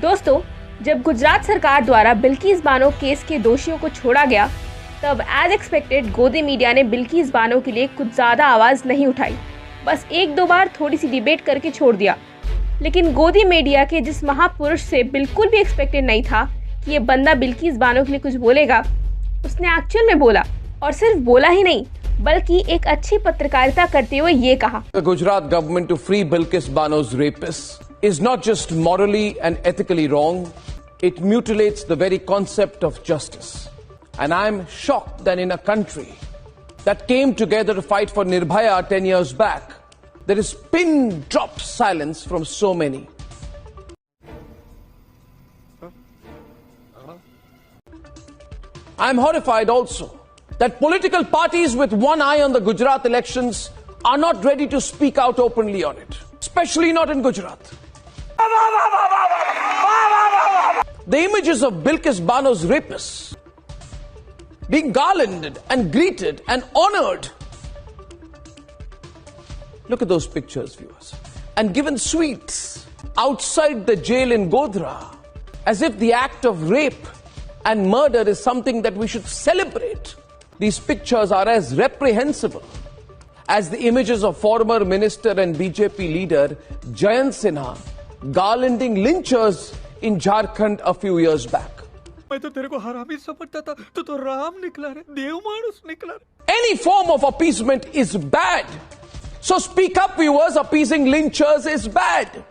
दोस्तों, जब गुजरात सरकार द्वारा बिल्किस बानो केस के दोषियों को छोड़ा गया, तब एज एक्सपेक्टेड गोदी मीडिया ने बिल्किस बानो के लिए कुछ ज़्यादा आवाज़ नहीं उठाई। बस एक दो बार थोड़ी सी डिबेट करके छोड़ दिया। लेकिन गोदी मीडिया के जिस महापुरुष से बिल्कुल भी एक्सपेक्टेड नहीं था कि ये बंदा बिल्किस बानो के लिए कुछ बोलेगा, उसने एक्चुअल में बोला। और सिर्फ बोला ही नहीं, बल्कि एक अच्छी पत्रकारिता करते हुए ये कहा, The Gujarat government to free Bilkis Bano's rapist is not just morally and ethically wrong, it mutilates the very concept of justice. And I'm shocked that in a country that came together to fight for Nirbhaya 10 years back, there is pin-drop silence from so many. I'm horrified also that political parties with one eye on the Gujarat elections are not ready to speak out openly on it, especially not in Gujarat. The images of Bilkis Bano's rapists being garlanded and greeted and honored. Look at those pictures, viewers. And given sweets outside the jail in Godhra, as if the act of rape and murder is something that we should celebrate. These pictures are as reprehensible as the images of former minister and BJP leader Jayant Sinha garlanding lynchers in Jharkhand a few years back. मैं तो तेरे को हरामी समझता था, तू तो राम निकला रे, देव मानुस निकला रे। Any form of appeasement is bad. So speak up, viewers. Appeasing lynchers is bad.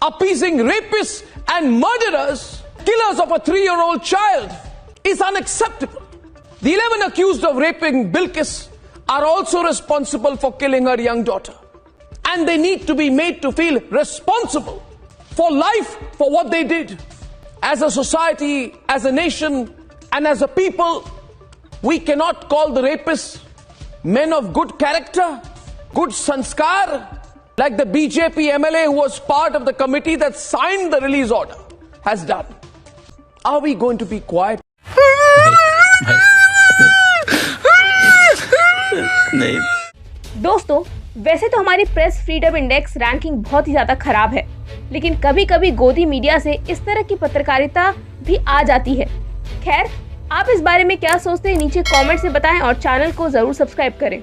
Appeasing rapists and murderers, killers of a 3-year-old child, is unacceptable. The 11 accused of raping Bilkis are also responsible for killing her young daughter. And they need to be made to feel responsible for life, for what they did. As a society, as a nation, and as a people, we cannot call the rapists men of good character, good sanskar, like the BJP MLA who was part of the committee that signed the release order has done. Are we going to be quiet? नहीं। दोस्तों, वैसे तो हमारी press freedom index ranking बहुत ही ज्यादा खराब है, लेकिन कभी कभी गोदी मीडिया से इस तरह की पत्रकारिता भी आ जाती है। खैर, आप इस बारे में क्या सोचते हैं नीचे कमेंट से बताएं और चैनल को जरूर सब्सक्राइब करें।